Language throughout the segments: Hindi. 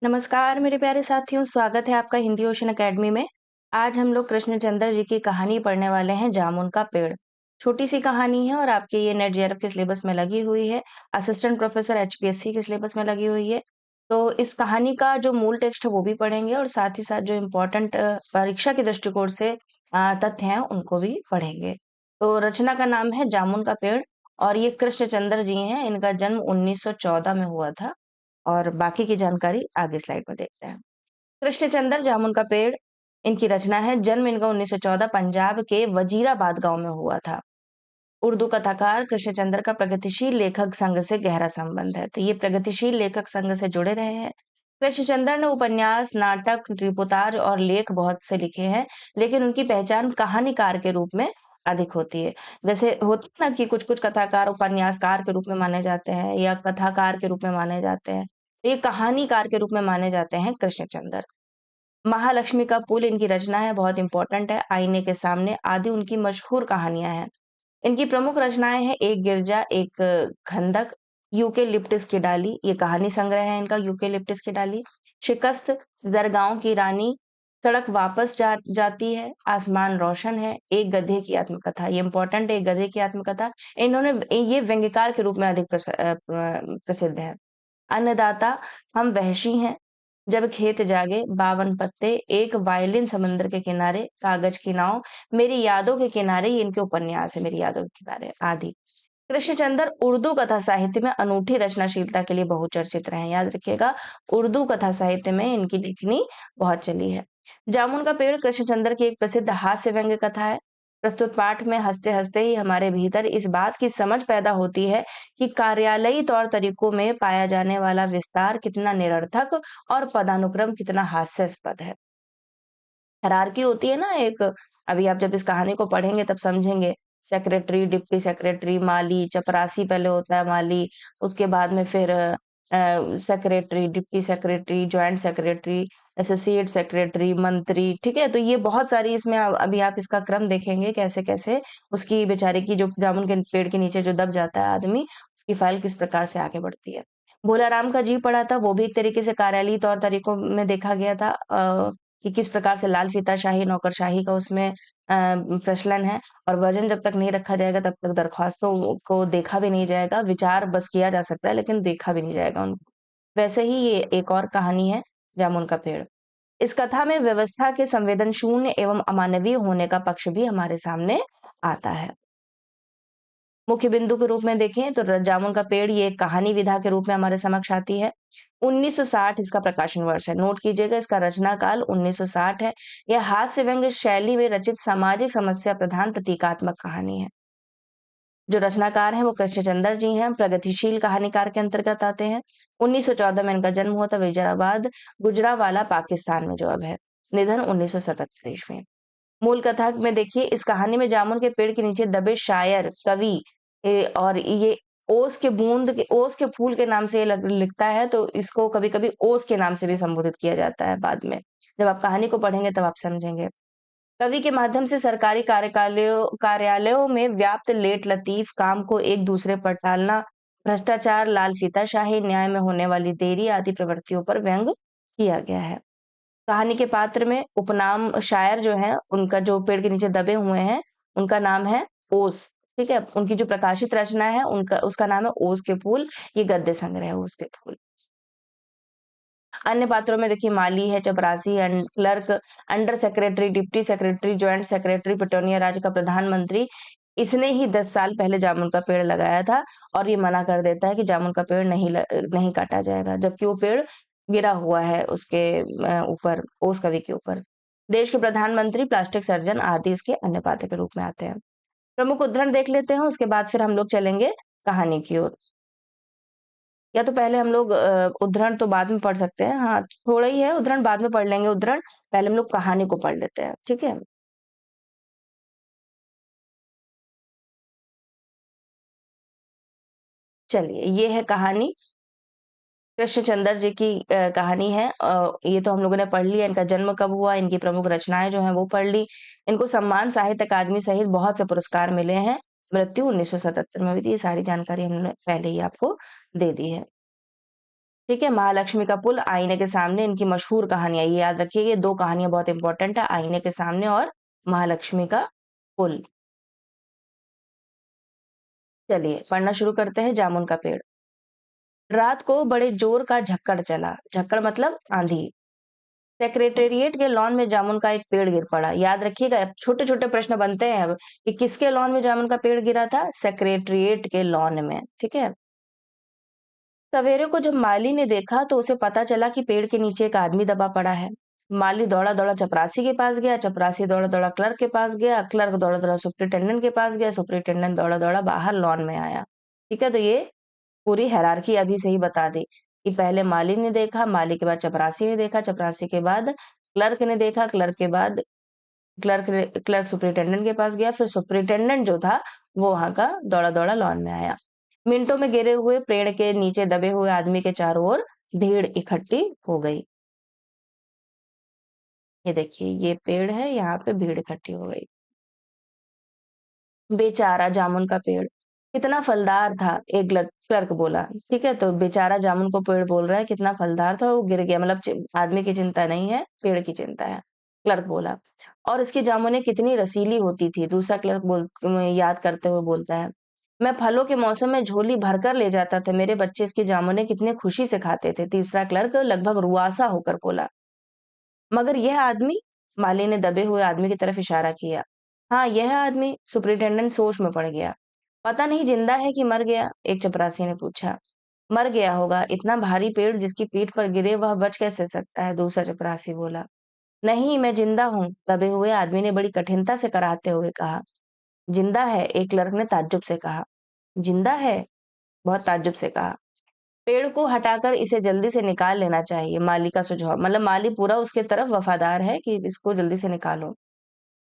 नमस्कार मेरे प्यारे साथियों, स्वागत है आपका हिंदी ओशन अकेडमी में। आज हम लोग कृष्णचंद्र जी की कहानी पढ़ने वाले हैं जामुन का पेड़। छोटी सी कहानी है और आपके ये नेट जेआरएफ के सिलेबस में लगी हुई है। असिस्टेंट प्रोफेसर एचपीएससी के सिलेबस में लगी हुई है। तो इस कहानी का जो मूल टेक्स्ट है वो भी पढ़ेंगे और साथ ही साथ जो इम्पोर्टेंट परीक्षा के दृष्टिकोण से तथ्य हैं उनको भी पढ़ेंगे। तो रचना का नाम है जामुन का पेड़ और ये कृष्णचंद्र जी हैं। इनका जन्म 1914 में हुआ था। और बाकी की जानकारी आगे स्लाइड में देखते हैं। कृष्णचंद्र जामुन का पेड़, इनकी रचना है। जन्म इनका 1914 पंजाब के वजीराबाद गांव में हुआ था। उर्दू कथाकार कृष्णचंद्र का प्रगतिशील लेखक संघ से गहरा संबंध है। तो ये प्रगतिशील लेखक संघ से जुड़े रहे हैं। कृष्णचंद्र ने उपन्यास, नाटक, रिपोर्टाज और लेख बहुत से लिखे हैं, लेकिन उनकी पहचान कहानीकार के रूप में अधिक होती है। जैसे होता है ना कि कुछ-कुछ कथाकार उपन्यासकार के रूप में माने जाते हैं या कथाकार के रूप में माने जाते हैं। तो ये कहानीकार के रूप में माने जाते हैं कृष्णचंद्र। महालक्ष्मी का पुल इनकी रचना है, बहुत इंपॉर्टेंट है। आईने के सामने आदि उनकी मशहूर कहानियां हैं। इनकी प्रमुख रचनाएं हैं एक गिरजा, एक खंदक, यूकेलिप्टस की डाली, ये कहानी संग्रह है इनका यूकेलिप्टस की डाली, शिकस्त, जरगांव की रानी, सड़क वापस जाती है, आसमान रोशन है, एक गधे की आत्मकथा, ये इंपॉर्टेंट है, एक गधे की आत्मकथा। इन्होंने ये व्यंग्यकार के रूप में अधिक प्रसिद्ध है। अन्नदाता, हम वहशी हैं, जब खेत जागे, 52 पत्ते, एक वायलिन समंदर के किनारे, कागज की नाव, मेरी यादों के किनारे, ये इनके उपन्यास है, मेरी यादों के किनारे आदि। कृष्णचंद्र उर्दू कथा साहित्य में अनूठी रचनाशीलता के लिए बहुचर्चित रहे हैं। याद रखिएगा, उर्दू कथा साहित्य में इनकी लेखनी बहुत चली है। जामुन का पेड़ कृष्णचंद्र की एक प्रसिद्ध हास्य व्यंग्य कथा है। प्रस्तुत पाठ में हंसते-हंसते ही हमारे भीतर इस बात की समझ पैदा होती है कि कार्यालयी तौर तरीकों में पाया जाने वाला विस्तार कितना निरर्थक और पदानुक्रम कितना हास्यास्पद है। हायरार्की होती है ना एक, अभी आप जब इस कहानी को पढ़ेंगे तब समझेंगे। सेक्रेटरी, डिप्टी सेक्रेटरी, माली, चपरासी पहले होता है माली, उसके बाद में फिर secretary, deputy secretary, joint secretary, associate secretary, मंत्री, ठीक है? तो ये बहुत सारी इसमें अभी आप इसका क्रम देखेंगे कैसे-कैसे उसकी बेचारे की जो जामुन के पेड़ के नीचे जो दब जाता है आदमी, उसकी फाइल किस प्रकार से आगे बढ़ती है। भोला राम का जी पड़ा था, वो भी एक तरीके से कार्यालयी तौर तरीकों में देखा गया था। कि किस प्रकार से लाल फीताशाही, नौकरशाही का उसमें प्रचलन है और वज़न जब तक नहीं रखा जाएगा तब तक दरख्वास्तों को देखा भी नहीं जाएगा, विचार बस किया जा सकता है लेकिन देखा भी नहीं जाएगा उनको। वैसे ही ये एक और कहानी है जामुन का पेड़। इस कथा में व्यवस्था के संवेदन शून्य एवं अमानवीय होने का पक्ष भी हमारे सामने आता है। मुख्य बिंदु के रूप में देखें तो जामुन का पेड़ ये एक कहानी विधा के रूप में हमारे समक्ष आती है। 1960 इसका प्रकाशन वर्ष है। नोट कीजिएगा इसका रचना काल 1960 है। यह हास्य व्यंग्य शैली में रचित सामाजिक समस्या प्रधान प्रतीकात्मक कहानी है। जो रचनाकार हैं वो कृष्णचंद्र जी हैं, प्रगतिशील कहानीकार के अंतर्गत आते हैं। 1914 में इनका जन्म हुआ था वजीराबाद, गुजरांवाला पाकिस्तान में जो अब है। निधन 1977 ईस्वी में। मूल कथा में देखिए इस कहानी में जामुन के पेड़ के नीचे दबे शायर, कवि और ये ओस के फूल के नाम से ये लिखता है तो इसको कभी-कभी ओस के नाम से भी संबोधित किया जाता है बाद में। जब आप कहानी को पढ़ेंगे तब आप समझेंगे। कवि के माध्यम से सरकारी कार्यकालयों कार्यालयों में व्याप्त लेट-लतीफ़ काम को एक दूसरे पर टालना, भ्रष्टाचार, लाल फीताशाही, न्याय में होने वाली देरी आदि प्रवृत्तियों पर व्यंग किया गया है। कहानी के पात्र में उपनाम शायर जो हैं, उनका जो पेड़ के नीचे दबे हुए हैं, उनका नाम है ओस, ठीक है? उनकी जो प्रकाशित रचना है, उनका उसका नाम है ओस के फूल, ये गद्य संग्रह है ओस के फूल। अन्य पात्रों में देखिए माली है, चपरासी, clerk, under secretary, deputy secretary, joint secretary, पिटौनिया राज्य का प्रधानमंत्री। इसने ही 10 साल पहले जामुन का पेड़ लगाया था और ये मना कर देता है कि जामुन का पेड़ नहीं काटा जाएगा, जबकि वो पेड़ गिरा हुआ है उसके ऊपर, ओस कवि के ऊपर। देश के प्रधानमंत्री, प्लास्टिक सर्जन आदि इसके अन्य पात्र के रूप में आते हैं। प्रमुख उदाहरण देख लेते हैं, उसके बाद फिर हम लोग चलेंगे कहानी की ओर। या तो पहले हम लोग उद्धरण तो बाद में पढ़ सकते हैं। हाँ, थोड़ा ही है उद्धरण, बाद में पढ़ लेंगे उद्धरण। पहले हम लोग कहानी को पढ़ लेते हैं, ठीक है? चलिए, ये है कहानी। कृष्णचंद्र जी की कहानी है। ये तो हम लोगों ने पढ़ लिया, इनका जन्म कब हुआ, इनकी प्रमुख रचनाएँ जो हैं वो पढ़ ली। इनको सम्मान साहित्य अकादमी सहित बहुत से पुरस्कार मिले हैं। मृत्यु 1977 में हुई थी। ये सारी जानकारी हमने पहले ही आपको दे दी है। ठीक है, महालक्ष्मी का पुल, आईने के सामने, इनकी मशहूर कहानियाँ, ये याद रखिए, ये 2 कहानियाँ बहुत इम्पोर्टेंट है, आईने के सामने और महालक्ष्मी का पुल। चलिए, पढ़ना शुरू करते हैं, जामुन का पेड़। रात को बड़े जोर का झक्कड़ चला, झक्कड़ मतलब आंधी। सेक्रेटेरिएट के लॉन में जामुन का एक पेड़ गिर पड़ा। याद रखिएगा, छोटे-छोटे प्रश्न बनते हैं अब कि किसके लॉन में जामुन का पेड़ गिरा था? सेक्रेटेरिएट के लॉन में, ठीक है? सवेरे को जब माली ने देखा तो उसे पता चला कि पेड़ के नीचे एक आदमी दबा पड़ा है। माली दौड़ा-दौड़ा चपरासी के पास गया, चपरासी दौड़ा-दौड़ा क्लर्क के पास गया, क्लर्क दौड़ा-दौड़ा सुपरिटेंडेंट के पास गया, सुपरिटेंडेंट दौड़ा-दौड़ा बाहर लॉन में आया। ठीक है? तो ये पूरी हायरार्की अभी से ही बता दी कि पहले माली ने देखा, माली के बाद चपरासी ने देखा, चपरासी के बाद क्लर्क ने देखा, क्लर्क के बाद क्लर्क सुपरिटेंडेंट के पास गया, फिर सुपरिटेंडेंट जो था वो वहां का दौड़ा दौड़ा लॉन में आया। मिनटों में गिरे हुए पेड़ के नीचे दबे हुए आदमी के चारों ओर भीड़ इकट्ठी हो गई। ये देखिए, ये पेड़ है, यहाँ पे भीड़ इकट्ठी हो गई। बेचारा जामुन का पेड़ कितना फलदार था, एक क्लर्क बोला। ठीक है, तो बेचारा जामुन को पेड़ बोल रहा है कितना फलदार था, वो गिर गया, मतलब आदमी की चिंता नहीं है, पेड़ की चिंता है। क्लर्क बोला। और इसकी जामुनें कितनी रसीली होती थी, दूसरा क्लर्क याद करते हुए बोलता है। मैं फलों के मौसम में झोली भरकर ले जाता था, मेरे बच्चे इसकी जामुनें कितने खुशी से खाते थे। तीसरा क्लर्क लगभग रुआसा होकर बोला। मगर यह आदमी, माली ने दबे हुए आदमी की तरफ इशारा किया। हाँ, यह आदमी, सुपरिटेंडेंट सोच में पड़ गया। पता नहीं जिंदा है कि मर गया, एक चपरासी ने पूछा। मर गया होगा, इतना भारी पेड़ जिसकी पीठ पर गिरे वह बच कैसे सकता है, दूसरा चपरासी बोला। नहीं, मैं जिंदा हूँ, दबे हुए आदमी ने बड़ी कठिनता से कराहते हुए कहा। जिंदा है, एक क्लर्क ने ताज्जुब से कहा। जिंदा है, बहुत ताज्जुब से कहा। पेड़ को हटाकर इसे जल्दी से निकाल लेना चाहिए, माली का सुझाव, मतलब माली पूरा उसके तरफ वफादार है कि इसको जल्दी से निकालो।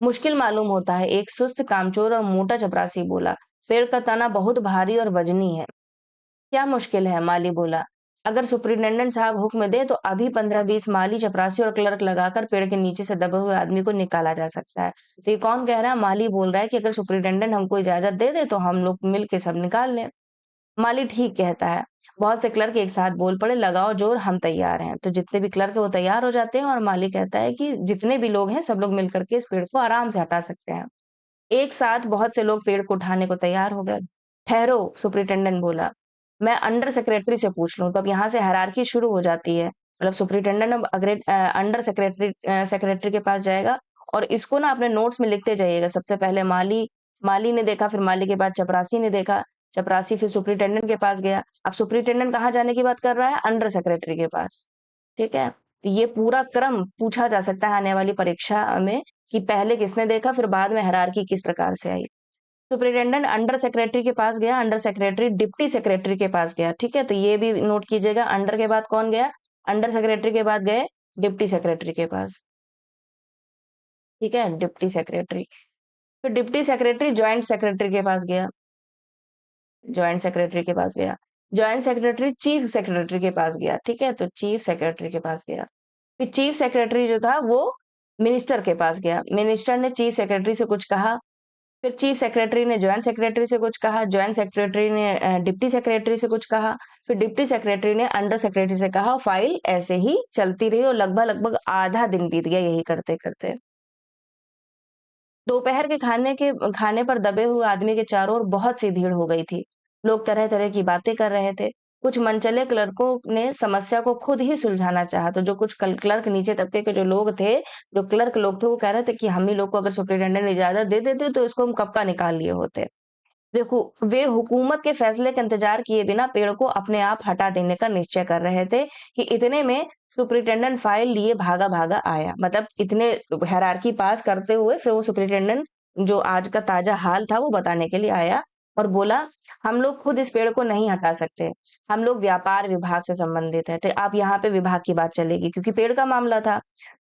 मुश्किल मालूम होता है, एक सुस्त कामचोर और मोटा चपरासी बोला। पेड़ का तना बहुत भारी और वजनी है। क्या मुश्किल है, माली बोला। अगर सुपरिटेंडेंट साहब हुक्म दे तो अभी 15-20 माली, चपरासी और क्लर्क लगाकर पेड़ के नीचे से दबे हुए आदमी को निकाला जा सकता है। तो ये कौन कह रहा है? माली बोल रहा है कि अगर सुपरिटेंडेंट हमको इजाजत दे दे तो हम लोग मिल के सब निकाल लें। माली ठीक कहता है। बहुत से क्लर्क एक साथ बोल पड़े, लगाओ जोर, हम तैयार हैं। तो जितने भी क्लर्क है वो तैयार हो जाते हैं और माली कहता है कि जितने भी लोग हैं सब लोग मिल करके इस पेड़ को आराम से हटा सकते हैं। एक साथ बहुत से लोग पेड़ को उठाने को तैयार हो गए। ठहरो, सुपरिटेंडेंट बोला। मैं अंडर सेक्रेटरी से पूछ लूं। तो अब यहाँ से हायरार्की शुरू हो जाती है, मतलब सुपरिटेंडेंट अब अंडर सेक्रेटरी के पास जाएगा और इसको ना अपने नोट्स में लिखते जाइएगा। सबसे पहले माली माली ने देखा, फिर माली के बाद चपरासी ने देखा, चपरासी फिर सुपरिटेंडेंट के पास गया। अब सुपरिटेंडेंट कहाँ जाने की बात कर रहा है? अंडर सेक्रेटरी के पास। ठीक है, तो ये पूरा क्रम पूछा जा सकता है आने वाली परीक्षा में कि पहले किसने देखा, फिर बाद में हायरार्की किस प्रकार से आई। सुपरिटेंडेंट अंडर सेक्रेटरी के पास गया, अंडर सेक्रेटरी डिप्टी सेक्रेटरी के पास गया। ठीक है, तो ये भी नोट कीजिएगा, अंडर के बाद कौन गया? अंडर सेक्रेटरी के बाद गए डिप्टी सेक्रेटरी के पास। ठीक है, डिप्टी सेक्रेटरी। फिर डिप्टी सेक्रेटरी ज्वाइंट सेक्रेटरी के पास गया, ज्वाइंट सेक्रेटरी के पास गया। ज्वाइंट सेक्रेटरी चीफ सेक्रेटरी के पास गया। ठीक है, तो चीफ सेक्रेटरी के पास गया। फिर चीफ सेक्रेटरी जो था वो मिनिस्टर के पास गया, मिनिस्टर ने चीफ सेक्रेटरी से कुछ कहा। फिर चीफ सेक्रेटरी ने ज्वाइंट सेक्रेटरी से कुछ कहा, ज्वाइंट सेक्रेटरी ने डिप्टी सेक्रेटरी से कुछ कहा, फिर डिप्टी सेक्रेटरी ने अंडर सेक्रेटरी से कहा। फाइल ऐसे ही चलती रही और लगभग लगभग आधा दिन बीत गया यही करते करते। दोपहर के खाने पर दबे हुए आदमी के चारों ओर बहुत सी भीड़ हो गई थी। लोग तरह तरह की बातें कर रहे थे। कुछ मनचले क्लर्कों ने समस्या को खुद ही सुलझाना चाहा, तो जो कुछ क्लर्क नीचे तबके के जो लोग थे, जो क्लर्क लोग थे, वो कह रहे थे कि हम ही लोग को अगर सुपरिटेंडेंट इजाजत दे देते तो इसको हम कब का निकाल लिए होते। देखो, वे हुकूमत के फैसले का इंतजार किए बिना पेड़ को अपने आप हटा देने का निश्चय कर रहे थे कि इतने में सुपरिटेंडेंट फाइल लिए भागा भागा आया। मतलब इतने हायरार्की पास करते हुए फिर वो सुपरिटेंडेंट जो आज का ताजा हाल था वो बताने के लिए आया और बोला, हम लोग खुद इस पेड़ को नहीं हटा सकते, हम लोग व्यापार विभाग से संबंधित है। तो आप यहाँ पे विभाग की बात चलेगी क्योंकि पेड़ का मामला था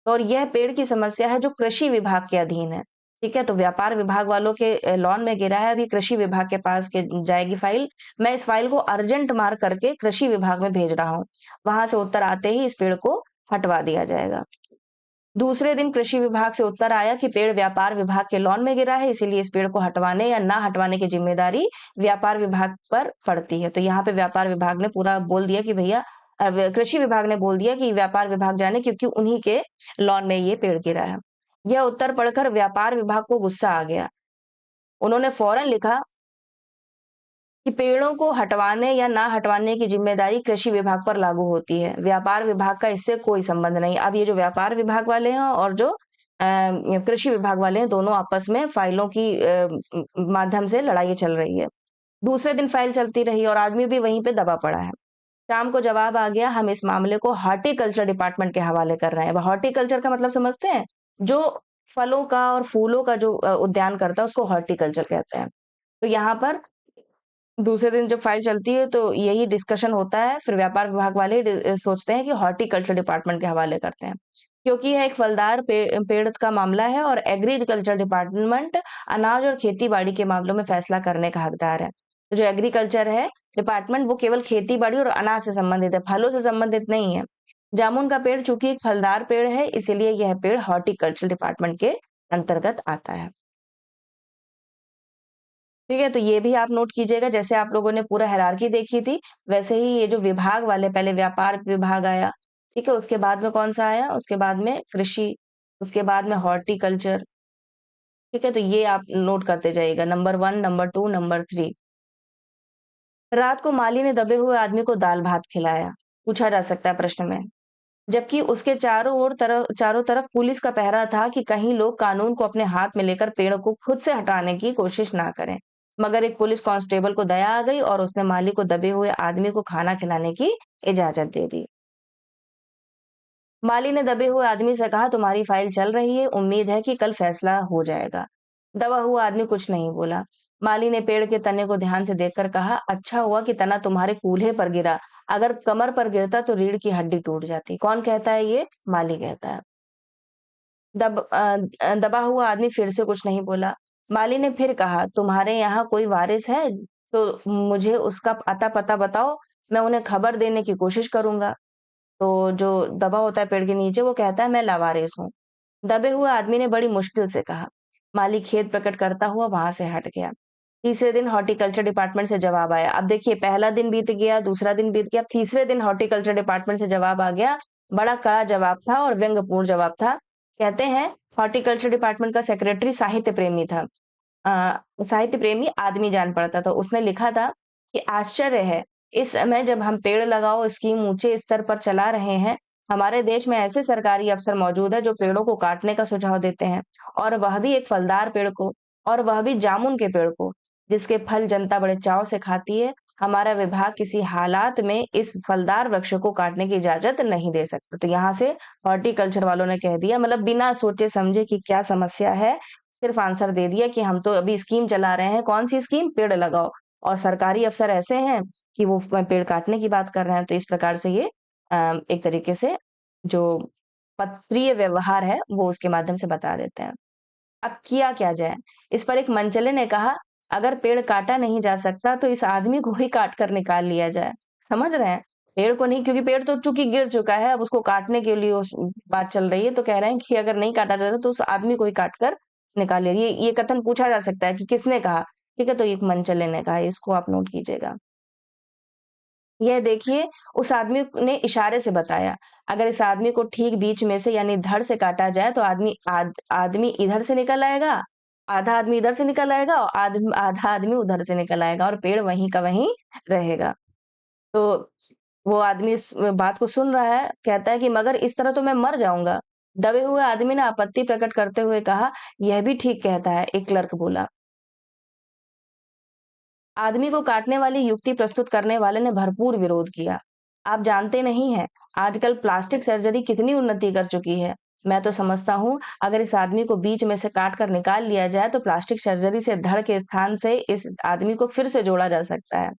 और यह पेड़ की समस्या है जो कृषि विभाग के अधीन है। ठीक है, तो व्यापार विभाग वालों के लॉन में गिरा है, अभी कृषि विभाग के पास के जाएगी फाइल। मैं इस फाइल को अर्जेंट मार्क करके कृषि विभाग में भेज रहा हूँ, वहां से उत्तर आते ही इस पेड़ को हटवा दिया जाएगा। दूसरे दिन कृषि विभाग से उत्तर आया कि पेड़ व्यापार विभाग के लॉन में गिरा है, इसीलिए इस पेड़ को हटवाने या ना हटवाने की जिम्मेदारी व्यापार विभाग पर पड़ती है। तो यहाँ पे व्यापार विभाग ने पूरा बोल दिया कि भैया कृषि विभाग ने बोल दिया कि व्यापार विभाग जाने, क्योंकि उन्हीं के लॉन में ये पेड़ गिरा है। यह उत्तर पढ़कर व्यापार विभाग को गुस्सा आ गया। उन्होंने फौरन लिखा कि पेड़ों को हटवाने या ना हटवाने की जिम्मेदारी कृषि विभाग पर लागू होती है। व्यापार विभाग का इससे कोई संबंध नहीं। अब ये जो व्यापार विभाग वाले हैं और जो कृषि विभाग वाले हैं, दोनों आपस में फाइलों की माध्यम से लड़ाई चल रही है। दूसरे दिन फाइल चलती रही और आदमी भी वहीं पे दबा पड़ा है। शाम को जवाब आ गया, हम इस मामले को हॉर्टिकल्चर डिपार्टमेंट के हवाले कर रहे हैं। अब हॉर्टिकल्चर का मतलब समझते हैं? जो फलों का और फूलों का जो उद्यान करता है, उसको हॉर्टिकल्चर कहते हैं। तो यहाँ पर दूसरे दिन जब फाइल चलती है तो यही डिस्कशन होता है, फिर व्यापार विभाग वाले सोचते हैं कि हॉर्टिकल्चर डिपार्टमेंट के हवाले करते हैं। क्योंकि यह एक फलदार पेड़ का मामला है और एग्रीकल्चर डिपार्टमेंट अनाज और खेती-बाड़ी के मामलों में फैसला करने का हकदार है। तो जो एग्रीकल्चर है डिपार्टमेंट, वो केवल खेती-बाड़ी और अनाज से संबंधित है, फलों से संबंधित नहीं है। जामुन का पेड़ चूंकि एक फलदार पेड़ है, इसीलिए यह पेड़ हॉर्टिकल्चर डिपार्टमेंट के अंतर्गत आता है। ठीक है, तो ये भी आप नोट कीजिएगा। जैसे आप लोगों ने पूरा हायरार्की देखी थी, वैसे ही ये जो विभाग वाले, पहले व्यापार विभाग आया, ठीक है? उसके बाद में कौन-सा आया? उसके बाद में कृषि, उसके बाद में हॉर्टिकल्चर, ठीक है? तो ये आप नोट करते जाइएगा, नंबर 1, नंबर 2, नंबर 3। रात को माली ने दबे हुए आदमी को दाल-भात खिलाया, पूछा जा सकता है प्रश्न में। जबकि उसके चारों तरफ पुलिस का पहरा था कि कहीं लोग कानून को अपने हाथ में लेकर पेड़ को खुद से हटाने की कोशिश ना करें। मगर एक पुलिस कांस्टेबल को दया आ गई और उसने माली को दबे हुए आदमी को खाना खिलाने की इजाजत दे दी। माली ने दबे हुए आदमी से कहा, तुम्हारी फाइल चल रही है, उम्मीद है कि कल फैसला हो जाएगा। दबा हुआ आदमी कुछ नहीं बोला। माली ने पेड़ के तने को ध्यान से देखकर कहा, अच्छा हुआ कि तना तुम्हारे कूल्हे पर गिरा, अगर कमर पर गिरता तो रीढ़ की हड्डी टूट जाती। कौन कहता है ये? माली कहता है। दबा हुआ आदमी फिर से कुछ नहीं बोला। माली ने फिर कहा, तुम्हारे यहाँ कोई वारिस है तो मुझे उसका अता-पता बताओ, मैं उन्हें खबर देने की कोशिश करूँगा। तो जो दबा होता है पेड़ के नीचे, वो कहता है, मैं लावारिस हूँ। दबे हुए आदमी ने बड़ी मुश्किल से कहा। माली खेद प्रकट करता हुआ वहां से हट गया। तीसरे दिन हॉर्टिकल्चर डिपार्टमेंट से जवाब आया। अब देखिए, पहला दिन बीत गया, दूसरा दिन बीत गया, अब तीसरे दिन हॉर्टिकल्चर डिपार्टमेंट से जवाब आ गया। बड़ा कड़ा जवाब था और व्यंग्यपूर्ण जवाब था। कहते हैं, हॉर्टिकल्चर डिपार्टमेंट का सेक्रेटरी साहित्य प्रेमी था। साहित्य प्रेमी आदमी जान पड़ता था। उसने लिखा था कि आश्चर्य है, इस समय जब हम पेड़ लगाओ स्कीम ऊंचे स्तर पर चला रहे हैं, हमारे देश में ऐसे सरकारी अफसर मौजूद है जो पेड़ों को काटने का सुझाव देते हैं, और वह भी एक फलदार पेड़ को, और वह भी जामुन के पेड़ को, जिसके फल जनता बड़े चाव से खाती है। हमारा विभाग किसी हालात में इस फलदार वृक्ष को काटने की इजाजत नहीं दे सकता। तो यहाँ से हॉर्टिकल्चर वालों ने कह दिया, मतलब बिना सोचे समझे कि क्या समस्या है, सिर्फ आंसर दे दिया कि हम तो अभी स्कीम चला रहे हैं। कौन सी स्कीम? पेड़ लगाओ। और सरकारी अफसर ऐसे हैं कि वो पेड़ काटने की बात कर रहे हैं। तो इस प्रकार से ये एक तरीके से जो पत्रीय व्यवहार है, वो उसके माध्यम से बता देते हैं। अब किया क्या जाए? इस पर एक मनचले ने कहा, अगर पेड़ काटा नहीं जा सकता तो इस आदमी को ही काट कर निकाल लिया जाए। समझ रहे हैं? पेड़ को नहीं, क्योंकि पेड़ तो चूंकि गिर चुका है, अब उसको काटने के लिए उस बात चल रही है, तो कह रहे हैं कि अगर नहीं काटा जाता तो उस आदमी को ही काट कर निकाल ले। ये कथन पूछा जा सकता है कि किसने कहा? ठीक है, तो एक मनचले ने कहा, इसको आप नोट कीजिएगा। यह देखिए, उस आदमी ने इशारे से बताया, अगर इस आदमी को ठीक बीच में से यानी धड़ से काटा जाए तो आदमी इधर से निकल आएगा, आधा आदमी इधर से निकल आएगा और आधा आदमी उधर से निकल आएगा और पेड़ वहीं का वहीं रहेगा। तो वो आदमी इस बात को सुन रहा है, कहता है कि मगर इस तरह तो मैं मर जाऊँगा। दबे हुए आदमी ने आपत्ति प्रकट करते हुए कहा, यह भी ठीक कहता है, एक क्लर्क बोला। आदमी को काटने वाली युक्ति प्रस्तुत करने वाले ने भरपूर विरोध किया। आप जानते नहीं हैं, आजकल प्लास्टिक सर्जरी कितनी उन्नति कर चुकी है। मैं तो समझता हूँ, अगर इस आदमी को बीच में से काट कर निकाल लिया जाए तो प्लास्टिक सर्जरी से धड़ के स्थान से इस आदमी को फिर से जोड़ा जा सकता है।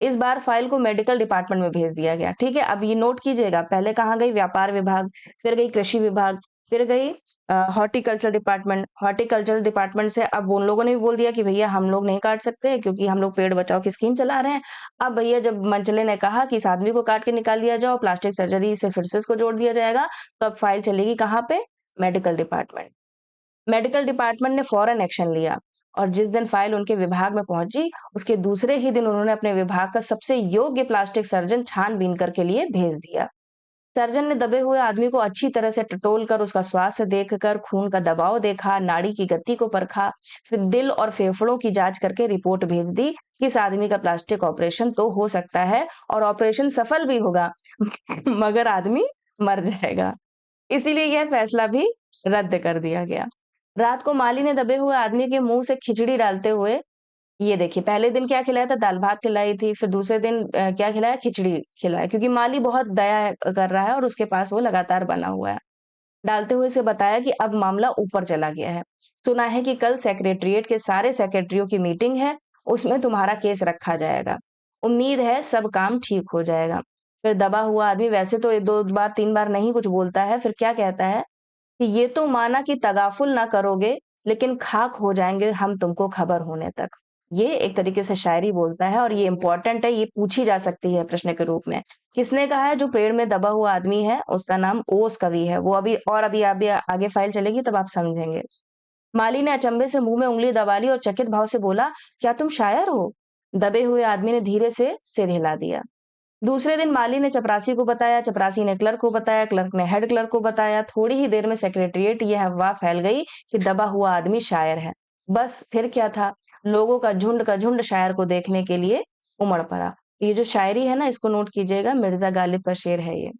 इस बार फाइल को मेडिकल डिपार्टमेंट में भेज दिया गया। ठीक है, अब ये नोट कीजिएगा, पहले कहाँ गई? व्यापार विभाग, फिर गई कृषि विभाग, फिर गई हॉर्टिकल्चर डिपार्टमेंट। हॉर्टिकल्चर डिपार्टमेंट से अब उन लोगों ने भी बोल दिया कि भैया हम लोग नहीं काट सकते क्योंकि हम लोग पेड़ बचाओ की स्कीम चला रहे हैं। अब भैया जब मंचले ने कहा कि इस आदमी को काट के निकाल दिया जाओ, प्लास्टिक सर्जरी से फिर से इसको जोड़ दिया जाएगा, तो अब फाइल चलेगी कहाँ पे? Medical department. मेडिकल डिपार्टमेंट ने फौरन एक्शन लिया और जिस दिन फाइल उनके विभाग में पहुंची, उसके दूसरे ही दिन उन्होंने अपने विभाग का सबसे योग्य प्लास्टिक सर्जन छानबीन करके लिए भेज दिया। सर्जन ने दबे हुए आदमी को अच्छी तरह से टटोल कर उसका स्वास्थ्य देखकर खून का दबाव देखा, नाड़ी की गति को परखा, फिर दिल और फेफड़ों की जांच करके रिपोर्ट भेज दी कि इस आदमी का प्लास्टिक ऑपरेशन तो हो सकता है और ऑपरेशन सफल भी होगा, मगर आदमी मर जाएगा। इसीलिए यह फैसला भी रद्द कर दिया गया। रात को माली ने दबे हुए आदमी के मुंह से खिचड़ी डालते हुए, ये देखिए पहले दिन क्या खिलाया था, दाल भात खिलाई थी, फिर दूसरे दिन क्या खिलाया, खिचड़ी खिलाया, क्योंकि माली बहुत दया कर रहा है और उसके पास वो लगातार बना हुआ है। डालते हुए उसे बताया कि अब मामला ऊपर चला गया है। सुना है कि कल सेक्रेटेरिएट के सारे सेक्रेटरियों की मीटिंग है, उसमें तुम्हारा केस रखा जाएगा। उम्मीद है सब काम ठीक हो जाएगा। फिर दबा हुआ आदमी वैसे तो 2 बार 3 बार नहीं कुछ बोलता है, फिर क्या कहता है कि ये तो माना कि तगाफुल ना करोगे, लेकिन खाक हो जाएँगे हम तुमको खबर होने तक। ये एक तरीके से शायरी बोलता है और ये इम्पोर्टेंट है, ये पूछी जा सकती है प्रश्न के रूप में। किसने कहा है? जो पेड़ में दबा हुआ आदमी है, उसका नाम ओस कवि है। वो अभी आगे फाइल चलेगी तब आप समझेंगे। माली ने अचंभे से मुँह में उँगली दबा ली और चकित भाव से बोला, "क्या तुम शायर हो?" दबे हुए आदमी ने धीरे से सिर हिला दिया। दूसरे दिन माली ने चपरासी को बताया, चपरासी ने क्लर्क को बताया, क्लर्क ने हेड क्लर्क को बताया। थोड़ी ही देर में सेक्रेटेरिएट यह अफवाह फैल गई कि दबा हुआ आदमी शायर है। बस फिर क्या था, लोगों का झुंड शायर को देखने के लिए उमड़ पड़ा। ये जो शायरी है ना, इसको नोट कीजिएगा, मिर्जा गालिब का शेर है ये।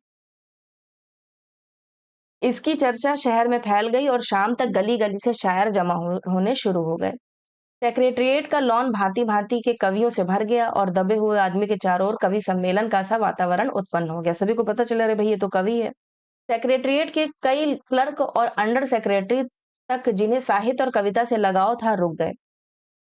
इसकी चर्चा शहर में फैल गई और शाम तक गली-गली से शायर जमा होने शुरू हो गए। सेक्रेटेरिएट का लॉन भांति-भांति के कवियों से भर गया और दबे हुए आदमी के चारों ओर कवि सम्मेलन का सा वातावरण उत्पन्न हो गया। सभी को पता चला, अरे भई ये तो कवि है। सेक्रेटेरिएट के कई क्लर्क और अंडर सेक्रेटरी तक जिन्हें साहित्य और कविता से लगाव था, रुक गए।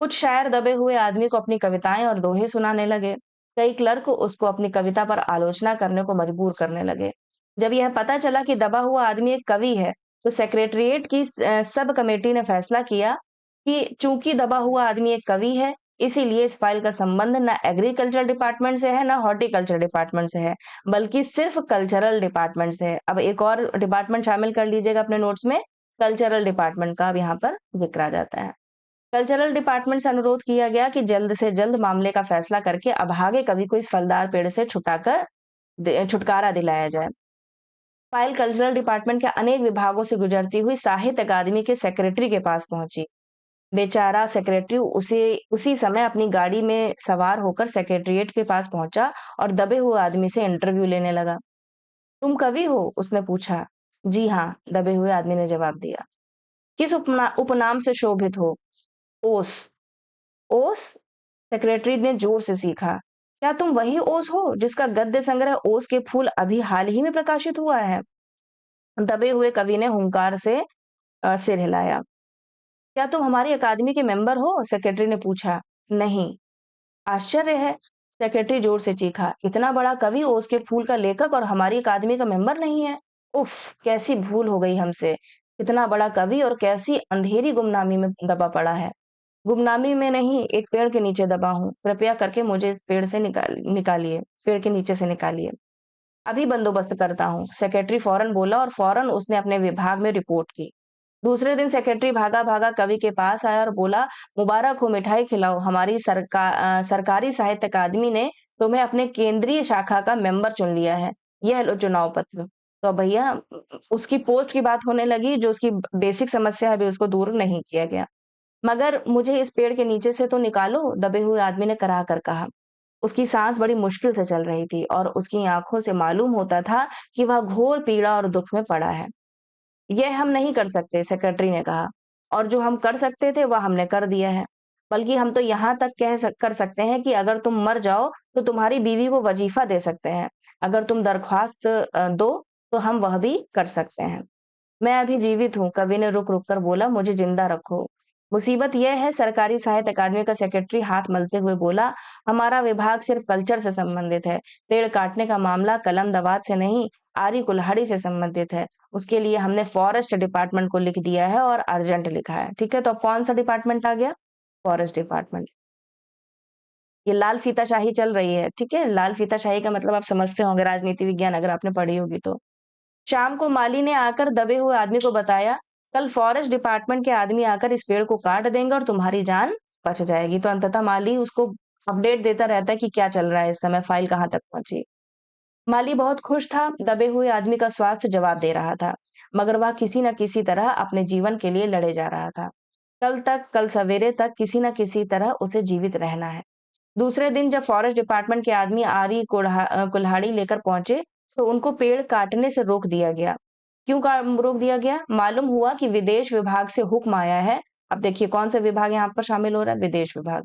कुछ शायर दबे हुए आदमी को अपनी कविताएं और दोहे सुनाने लगे। कई क्लर्क उसको अपनी कविता पर आलोचना करने को मजबूर करने लगे। जब यह पता चला कि दबा हुआ आदमी एक कवि है, तो सेक्रेटेरिएट की सब कमेटी ने फैसला किया कि चूंकि दबा हुआ आदमी एक कवि है, इसीलिए इस फाइल का संबंध ना एग्रीकल्चर डिपार्टमेंट से है, ना हॉर्टिकल्चर डिपार्टमेंट से है, बल्कि सिर्फ कल्चरल डिपार्टमेंट से है। अब एक और डिपार्टमेंट शामिल कर लीजिएगा अपने नोट्स में, कल्चरल डिपार्टमेंट का अब यहाँ पर जिक्र आ जाता है। कल्चरल डिपार्टमेंट से अनुरोध किया गया कि जल्द से जल्द मामले का फैसला करके अभागे कवि को इस फलदार पेड़ से छुटकारा दिलाया जाए। फाइल कल्चरल डिपार्टमेंट के अनेक विभागों से गुजरती हुई साहित्य अकादमी के सेक्रेटरी के पास पहुंची। बेचारा सेक्रेटरी उसी समय अपनी गाड़ी में सवार होकर सेक्रेटेरिएट के पास पहुंचा और दबे हुए आदमी से इंटरव्यू लेने लगा। तुम कवि हो? उसने पूछा। जी हाँ, दबे हुए आदमी ने जवाब दिया। किस उपनाम से शोभित हो? ओस। ओस? सेक्रेटरी ने जोर से सीखा। क्या तुम वही ओस हो जिसका गद्य संग्रह ओस के फूल अभी हाल ही में प्रकाशित हुआ है? दबे हुए कवि ने हुंकार से सिर हिलाया। क्या तुम हमारी अकादमी के मेंबर हो? सेक्रेटरी ने पूछा। नहीं। आश्चर्य है, सेक्रेटरी जोर से चीखा। इतना बड़ा कवि, ओस के फूल का लेखक और हमारी अकादमी का मेंबर नहीं है? उफ, कैसी भूल हो गई हमसे। इतना बड़ा कवि और कैसी अंधेरी गुमनामी में दबा पड़ा है। गुमनामी में नहीं, एक पेड़ के नीचे दबा हूँ। कृपया करके मुझे इस पेड़ से निकालिए, पेड़ के नीचे से निकालिए। अभी बंदोबस्त करता हूँ, सेक्रेटरी फौरन बोला और फौरन उसने अपने विभाग में रिपोर्ट की। दूसरे दिन सेक्रेटरी भागा-भागा कवि के पास आया और बोला, "मुबारक हो, मिठाई खिलाओ। हमारी सरकारी साहित्य अकादमी ने तुम्हें अपने केंद्रीय शाखा का मेंबर चुन लिया है। यह लो चुनाव पत्र।" तो भैया उसकी पोस्ट की बात होने लगी, जो उसकी बेसिक समस्या है अभी उसको दूर नहीं किया गया। "मगर मुझे इस पेड़ के नीचे से तो निकालो," दबे हुए आदमी ने कराह कर कहा। उसकी सांस बड़ी मुश्किल से चल रही थी और उसकी आँखों से मालूम होता था कि वह घोर पीड़ा और दुःख में पड़ा है। "यह हम नहीं कर सकते," सेक्रेटरी ने कहा, "और जो हम कर सकते थे वह हमने कर दिया है। बल्कि हम तो यहाँ तक कर सकते हैं कि अगर तुम मर जाओ तो तुम्हारी बीवी को वजीफ़ा दे सकते हैं। अगर तुम दरख्वास्त दो तो हम वह भी कर सकते हैं।" "मैं अभी जीवित हूँ," कवि ने रुक-रुक कर बोला, "मुझे ज़िंदा रखो।" "मुसीबत यह है," सरकारी साहित्य अकादमी का सेक्रेटरी हाथ मलते हुए बोला, "हमारा विभाग सिर्फ कल्चर से संबंधित है। पेड़ काटने का मामला कलम दवात से नहीं, आरी कुल्हाड़ी से संबंधित है। उसके लिए हमने फॉरेस्ट डिपार्टमेंट को लिख दिया है और अर्जेंट लिखा है।" ठीक है, तो अब कौन-सा डिपार्टमेंट आ गया? Forest department. ये लाल फीताशाही चल रही है, ठीक है? लाल फीताशाही का मतलब आप समझते होंगे, राजनीति विज्ञान अगर आपने पढ़ी होगी तो। शाम को माली ने आकर दबे हुए आदमी को बताया कल फॉरेस्ट डिपार्टमेंट के आदमी आकर इस पेड़ को काट देंगे और तुम्हारी जान बच जाएगी। तो अंततः माली उसको अपडेट देता रहता है कि क्या चल रहा है इस समय, फाइल कहाँ तक पहुंची। माली बहुत खुश था, दबे हुए आदमी का स्वास्थ्य जवाब दे रहा था, मगर वह किसी न किसी तरह अपने जीवन के लिए लड़े जा रहा था। कल सवेरे तक किसी न किसी तरह उसे जीवित रहना है। दूसरे दिन जब फॉरेस्ट डिपार्टमेंट के आदमी आरी कुल्हाड़ी लेकर पहुंचे, तो उनको पेड़ काटने से रोक दिया गया। क्यों रोक दिया गया? मालूम हुआ कि विदेश विभाग से हुक्म आया है। अब देखिए कौन सा विभाग यहाँ पर शामिल हो रहा है? विदेश विभाग।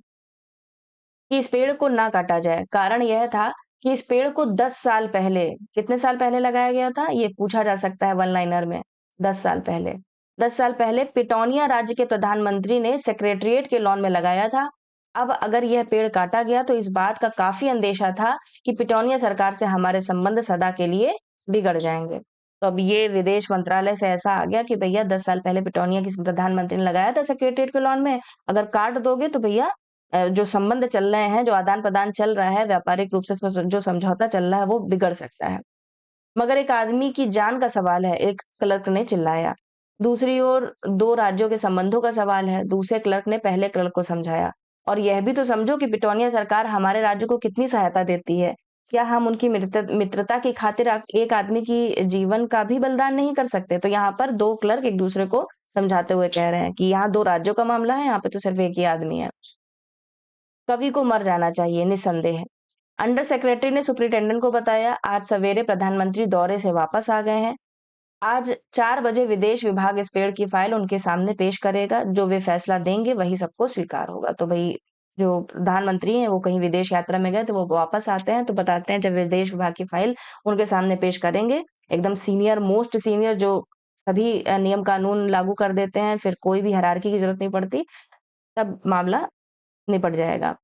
कि इस पेड़ को ना काटा जाए। कारण यह था कि इस पेड़ को 10 साल पहले, कितने साल पहले लगाया गया था? ये पूछा जा सकता है वन लाइनर में। 10 साल पहले। 10 साल पहले पिटौनिया राज्य के प्रधानमंत्री ने सेक्रेटेरिएट के लॉन में लगाया था। अब अगर यह पेड़ काटा गया तो इस बात का काफ़ी अंदेशा था कि पिटौनिया सरकार से हमारे संबंध सदा के लिए बिगड़ जाएँगे। तो अब ये विदेश मंत्रालय से ऐसा आ गया कि भैया 10 साल पहले पिटौनिया किसी प्रधानमंत्री ने लगाया था सेक्रेटेरिएट के लॉन में, अगर काट दोगे तो भैया जो संबंध चल रहे हैं, जो आदान-प्रदान चल रहा है, व्यापारिक रूप से जो समझौता चल रहा है, वो बिगड़ सकता है। मगर एक आदमी की जान का सवाल है, एक क्लर्क ने चिल्लाया। दूसरी ओर 2 राज्यों के संबंधों का सवाल है, दूसरे क्लर्क ने पहले क्लर्क को समझाया। और यह भी तो समझो कि पिटौनिया सरकार हमारे राज्य को कितनी सहायता देती है। क्या हम उनकी मित्रता की खातिर एक आदमी की जीवन का भी बलिदान नहीं कर सकते? तो यहाँ पर 2 क्लर्क एक दूसरे को समझाते हुए कह रहे हैं कि यहाँ 2 राज्यों का मामला है, यहाँ पे तो सिर्फ एक ही आदमी है। कवि को मर जाना चाहिए निस्संदेह। अंडर सेक्रेटरी ने सुपरिटेंडेंट को बताया, आज सवेरे प्रधानमंत्री दौरे से वापस आ गए हैं। आज 4 बजे विदेश विभाग इस पेड़ की फाइल उनके सामने पेश करेगा। जो वे फैसला देंगे वही सबको स्वीकार होगा। तो भई जो प्रधानमंत्री हैं वो कहीं विदेश यात्रा में गए तो वो वापस आते हैं तो बताते हैं जब विदेश विभाग की फाइल उनके सामने पेश करेंगे, एकदम सीनियर मोस्ट सीनियर जो सभी नियम कानून लागू कर देते हैं, फिर कोई भी हायरार्की की ज़रूरत नहीं पड़ती, तब मामला निपट जाएगा।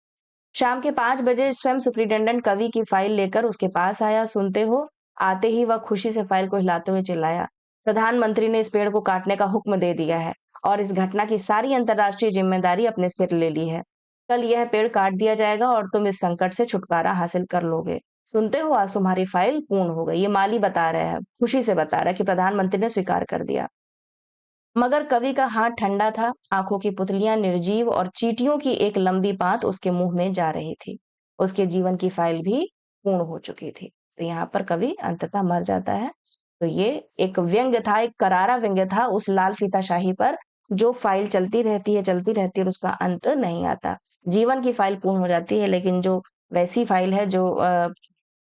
शाम के 5 बजे स्वयं सुपरिटेंडेंट कवि की फाइल लेकर उसके पास आया। सुनते हो? आते ही वह खुशी से फाइल को हिलाते हुए चिल्लाया, प्रधानमंत्री ने इस पेड़ को काटने का हुक्म दे दिया है और इस घटना की सारी अंतर्राष्ट्रीय जिम्मेदारी अपने सिर ले ली है। कल यह पेड़ काट दिया जाएगा और तुम इस संकट से छुटकारा हासिल कर लोगे। सुनते हो? आज तुम्हारी फाइल पूर्ण हो गई। ये माली बता रहा है, खुशी से बता रहा है कि प्रधानमंत्री ने स्वीकार कर दिया। मगर कवि का हाथ ठंडा था, आंखों की पुतलियां निर्जीव और चींटियों की एक लंबी पात उसके मुंह में जा रही थी। उसके जीवन की फाइल भी पूर्ण हो चुकी थी। तो यहाँ पर कवि अंततः मर जाता है। तो ये एक व्यंग्य था, एक करारा व्यंग्य था उस लाल फीताशाही पर, जो फाइल चलती रहती है और उसका अंत नहीं आता। जीवन की फाइल पूर्ण हो जाती है, लेकिन जो वैसी फाइल है जो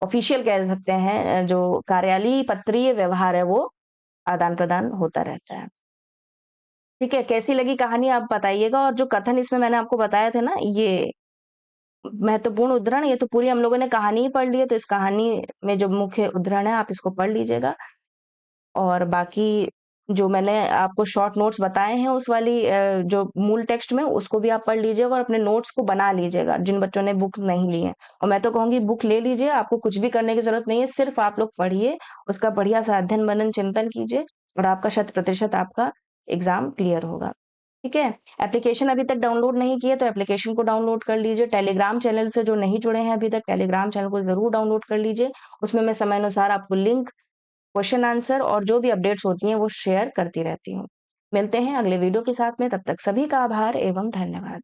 ऑफिशियल कह सकते हैं, जो कार्यालयीय पत्रीय व्यवहार है, वो आदान-प्रदान होता रहता है। ठीक है, कैसी लगी कहानी आप बताइएगा और जो कथन इसमें मैंने आपको बताए थे ना, ये महत्वपूर्ण उद्धरण, ये तो पूरी हम लोगों ने कहानी ही पढ़ ली है, तो इस कहानी में जो मुख्य उद्धरण है, आप इसको पढ़ लीजिएगा। और बाकी जो मैंने आपको शॉर्ट नोट्स बताए हैं उस वाली जो मूल टेक्स्ट में, उसको भी आप पढ़ लीजिएगा और अपने नोट्स को बना लीजिएगा, जिन बच्चों ने बुक नहीं ली है। और मैं तो कहूँगी बुक ले लीजिए, आपको कुछ भी करने की ज़रूरत नहीं है, सिर्फ आप लोग पढ़िए, उसका बढ़िया सा अध्ययन, मनन, चिंतन कीजिए और आपका 100% आपका एग्ज़ाम क्लियर होगा। ठीक है? एप्लीकेशन अभी तक डाउनलोड नहीं किए तो एप्लीकेशन को डाउनलोड कर लीजिए। टेलीग्राम चैनल से जो नहीं जुड़े हैं अभी तक, टेलीग्राम चैनल को ज़रूर डाउनलोड कर लीजिए। उसमें मैं समय अनुसार आपको लिंक, क्वेश्चन आंसर और जो भी अपडेट्स होती हैं वो शेयर करती रहती हूँ। मिलते हैं अगले वीडियो के साथ में, तब तक सभी का आभार एवं धन्यवाद।